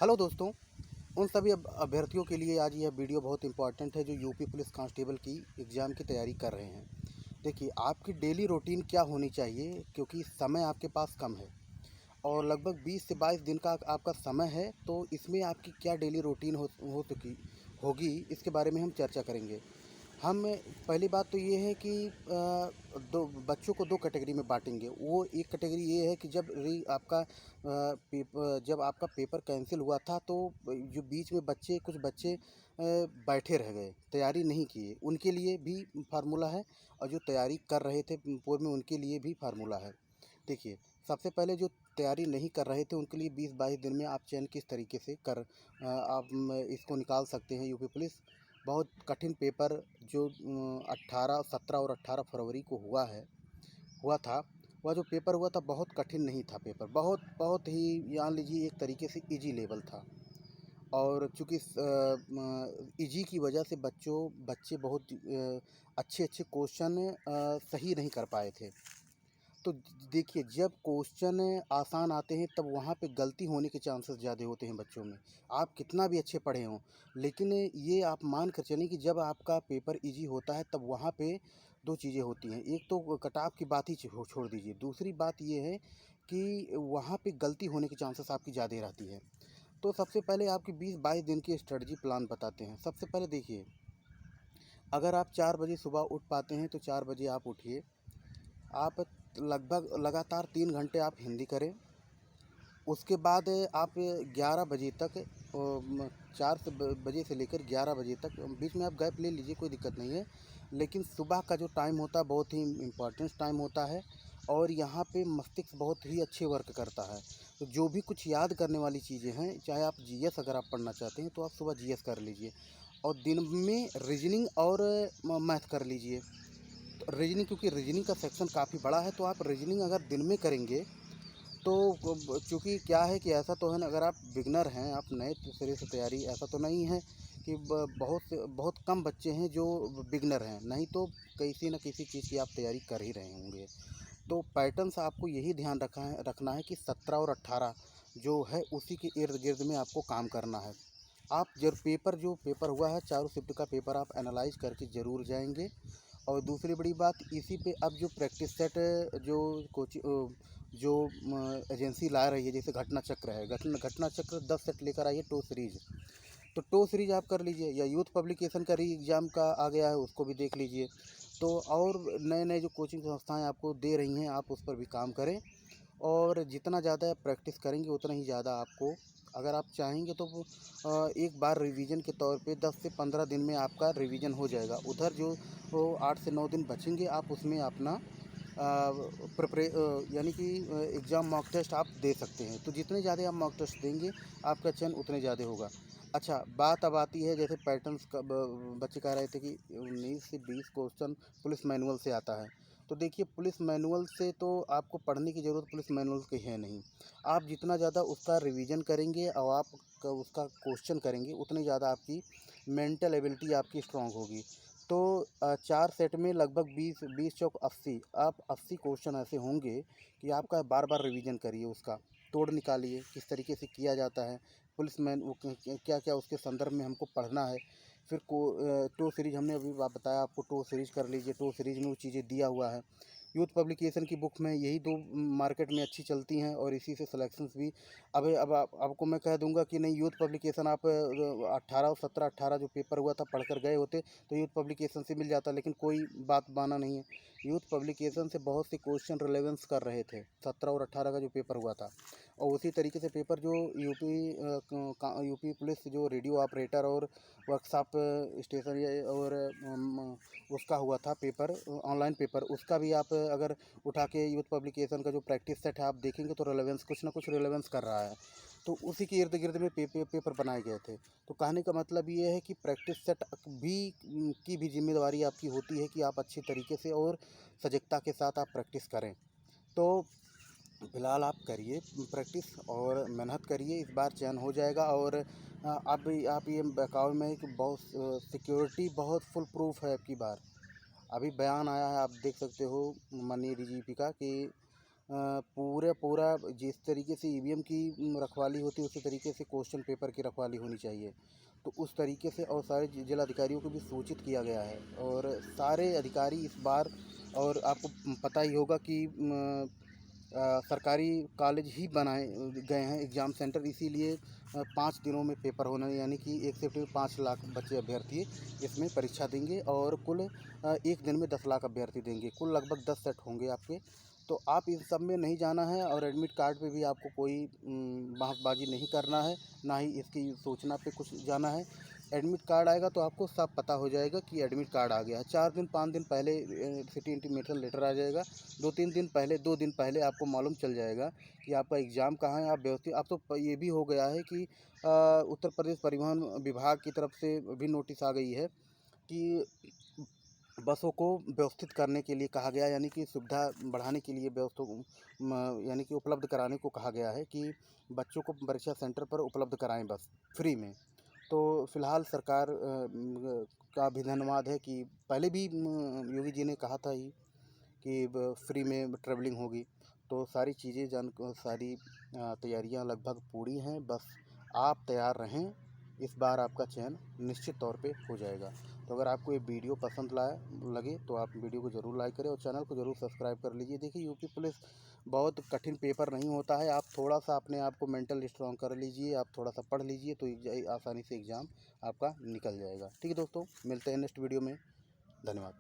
Hello दोस्तों। उन सभी अभ्यर्थियों के लिए आज यह वीडियो बहुत इंपॉर्टेंट है जो यूपी पुलिस कांस्टेबल की एग्ज़ाम की तैयारी कर रहे हैं। देखिए, आपकी डेली रूटीन क्या होनी चाहिए, क्योंकि समय आपके पास कम है और लगभग 20 से 22 दिन का आपका समय है। तो इसमें आपकी क्या डेली रूटीन हो सकी होगी, इसके बारे में हम चर्चा करेंगे। हम पहली बात तो ये है कि दो बच्चों को दो कैटेगरी में बांटेंगे। वो एक कैटेगरी ये है कि जब आपका पेपर कैंसिल हुआ था, तो जो बीच में कुछ बच्चे बैठे रह गए, तैयारी नहीं किए, उनके लिए भी फार्मूला है। और जो तैयारी कर रहे थे पूर्व में, उनके लिए भी फार्मूला है। देखिए, सबसे पहले जो तैयारी नहीं कर रहे थे उनके लिए 20-22 दिन में आप चयन किस तरीके से इसको निकाल सकते हैं। यूपी पुलिस बहुत कठिन पेपर जो 18, 17 और 18 फरवरी को हुआ था। वह जो पेपर हुआ था बहुत कठिन नहीं था। पेपर बहुत बहुत ही, जान लीजिए, एक तरीके से इजी लेवल था। और चूँकि इजी की वजह से बच्चे बहुत अच्छे अच्छे क्वेश्चन सही नहीं कर पाए थे। तो देखिए, जब क्वेश्चन आसान आते हैं तब वहाँ पे गलती होने के चांसेस ज़्यादा होते हैं बच्चों में। आप कितना भी अच्छे पढ़े हों, लेकिन ये आप मान कर चलें कि जब आपका पेपर इजी होता है तब वहाँ पे दो चीज़ें होती हैं। एक तो कट-ऑफ की बात ही छोड़ दीजिए। दूसरी बात ये है कि वहाँ पे गलती होने के चांसेस आपकी ज़्यादा रहती है। तो सबसे पहले आपकी 20-22 दिन की स्ट्रेटजी प्लान बताते हैं। सबसे पहले देखिए, अगर आप 4 बजे सुबह उठ पाते हैं तो 4 बजे आप उठिए। आप लगभग लगातार 3 घंटे आप हिंदी करें। उसके बाद आप 11 बजे तक 4 बजे से लेकर 11 बजे तक बीच में आप गैप ले लीजिए, कोई दिक्कत नहीं है। लेकिन सुबह का जो टाइम होता है बहुत ही इम्पोर्टेंट टाइम होता है और यहाँ पे मस्तिष्क बहुत ही अच्छे वर्क करता है। तो जो भी कुछ याद करने वाली चीज़ें हैं, चाहे आप जीएस अगर आप पढ़ना चाहते हैं तो आप सुबह जीएस कर लीजिए और दिन में रीजनिंग और मैथ कर लीजिए। तो रीजनिंग, क्योंकि रीजनिंग का सेक्शन काफ़ी बड़ा है, तो आप रीजनिंग अगर दिन में करेंगे तो चूँकि क्या है कि ऐसा तो है ना, अगर आप बिगनर हैं, आप नए सिरे से तैयारी, ऐसा तो नहीं है कि बहुत कम बच्चे हैं जो बिगनर हैं, नहीं तो किसी न किसी चीज़ की आप तैयारी कर ही रहे होंगे। तो पैटर्न्स आपको यही ध्यान रखना है कि 17 और 18 जो है उसी के इर्द गिर्द में आपको काम करना है। आप जब जो पेपर हुआ है, चारों शिफ्ट का पेपर आप एनालाइज करके ज़रूर जाएंगे। और दूसरी बड़ी बात, इसी पे अब जो प्रैक्टिस सेट जो जो एजेंसी ला रही है, जैसे घटना चक्र है, घटना चक्र 10 सेट लेकर आई है, टो सीरीज। तो टो सीरीज आप कर लीजिए, या यूथ पब्लिकेशन का री एग्ज़ाम का आ गया है, उसको भी देख लीजिए। तो और नए नए जो कोचिंग संस्थाएं आपको दे रही हैं, आप उस पर भी काम करें। और जितना ज़्यादा प्रैक्टिस करेंगे उतना ही ज़्यादा आपको, अगर आप चाहेंगे तो एक बार रिवीजन के तौर पे 10 से 15 दिन में आपका रिवीजन हो जाएगा। उधर जो 8 से 9 दिन बचेंगे, आप उसमें अपना यानी कि एग्ज़ाम मॉक टेस्ट आप दे सकते हैं। तो जितने ज़्यादा आप मॉक टेस्ट देंगे, आपका चयन उतने ज़्यादा होगा। अच्छा, बात अब आती है, जैसे पैटर्न्स का बच्चे कह रहे थे कि 19 से 20 क्वेश्चन पुलिस मैनुअल से आता है। तो देखिए, पुलिस मैनुअल से तो आपको पढ़ने की ज़रूरत पुलिस मैनुअल की है नहीं। आप जितना ज़्यादा उसका रिवीजन करेंगे और आप उसका क्वेश्चन करेंगे, उतनी ज़्यादा आपकी मेंटल एबिलिटी आपकी स्ट्रांग होगी। तो 4 सेट में लगभग 20 चौक 80, आप 80 क्वेश्चन ऐसे होंगे कि आपका बार बार रिवीजन करिए, उसका तोड़ निकालिए किस तरीके से किया जाता है। पुलिस मैन वो क्या क्या उसके संदर्भ में हमको पढ़ना है। फिर टो सीरीज हमने अभी बताया आपको, टो सीरीज कर लीजिए। टो सीरीज में वो चीज़ें दिया हुआ है। यूथ पब्लिकेशन की बुक में यही दो मार्केट में अच्छी चलती हैं और इसी से सिलेक्शंस भी। अब आपको मैं कह दूंगा कि नहीं, यूथ पब्लिकेशन आप 18 और 17, 18 जो पेपर हुआ था पढ़कर गए होते तो यूथ पब्लिकेशन से मिल जाता, लेकिन कोई बात माना नहीं है। यूथ पब्लिकेशन से बहुत से क्वेश्चन रिलेवेंस कर रहे थे 17 और 18 का जो पेपर हुआ था। और उसी तरीके से पेपर जो यूपी पुलिस जो रेडियो ऑपरेटर और वर्कशॉप स्टेशन और उसका हुआ था पेपर, ऑनलाइन पेपर, उसका भी आप अगर उठा के यूथ पब्लिकेशन का जो प्रैक्टिस सेट है आप देखेंगे तो रिलेवेंस, कुछ ना कुछ रिलेवेंस कर रहा है। तो उसी के इर्द गिर्द में पेपर बनाए गए थे। तो कहने का मतलब ये है कि प्रैक्टिस सेट की भी जिम्मेदारी आपकी होती है कि आप अच्छी तरीके से और सजगता के साथ आप प्रैक्टिस करें। तो फिलहाल आप करिए प्रैक्टिस और मेहनत करिए, इस बार चयन हो जाएगा। और आप ये बहकावे में है कि बहुत सिक्योरिटी बहुत फुल प्रूफ है। आपकी बार अभी बयान आया है, आप देख सकते हो माननीय डीजीपी का, कि पूरा जिस तरीके से ईवीएम की रखवाली होती है उसी तरीके से क्वेश्चन पेपर की रखवाली होनी चाहिए। तो उस तरीके से और सारे जिलाधिकारियों को भी सूचित किया गया है और सारे अधिकारी इस बार, और आपको पता ही होगा कि सरकारी कॉलेज ही बनाए गए हैं एग्ज़ाम सेंटर, इसीलिए 5 दिनों में पेपर होना, यानी कि एक शिफ्ट में 5 लाख बच्चे अभ्यर्थी इसमें परीक्षा देंगे और कुल एक दिन में 10 लाख अभ्यर्थी देंगे, कुल लगभग 10 सेट होंगे आपके। तो आप इस सब में नहीं जाना है और एडमिट कार्ड पे भी आपको कोई बहसबाजी नहीं करना है, ना ही इसकी सूचना पे कुछ जाना है। एडमिट कार्ड आएगा तो आपको सब पता हो जाएगा कि एडमिट कार्ड आ गया है। 4 दिन 5 दिन पहले सिटी इंटीमेशन लेटर आ जाएगा। 2-3 दिन पहले, 2 दिन पहले आपको मालूम चल जाएगा कि आपका एग्ज़ाम कहाँ है। आप व्यवस्थित, अब तो ये भी हो गया है कि उत्तर प्रदेश परिवहन विभाग की तरफ से भी नोटिस आ गई है कि बसों को व्यवस्थित करने के लिए कहा गया, यानी कि सुविधा बढ़ाने के लिए यानी कि उपलब्ध कराने को कहा गया है कि बच्चों को परीक्षा सेंटर पर उपलब्ध कराएं बस फ्री में। तो फिलहाल सरकार का भी धन्यवाद है कि पहले भी योगी जी ने कहा था ही कि फ्री में ट्रेवलिंग होगी। तो सारी चीज़ें सारी तैयारियां लगभग पूरी हैं, बस आप तैयार रहें। इस बार आपका चयन निश्चित तौर पे हो जाएगा। तो अगर आपको ये वीडियो पसंद लगे तो आप वीडियो को ज़रूर लाइक करें और चैनल को ज़रूर सब्सक्राइब कर लीजिए। देखिए, यूपी पुलिस बहुत कठिन पेपर नहीं होता है। आप थोड़ा सा अपने आप को मेंटल स्ट्रॉन्ग कर लीजिए, आप थोड़ा सा पढ़ लीजिए तो आसानी से एग्ज़ाम आपका निकल जाएगा। ठीक है दोस्तों, मिलते हैं नेक्स्ट वीडियो में। धन्यवाद।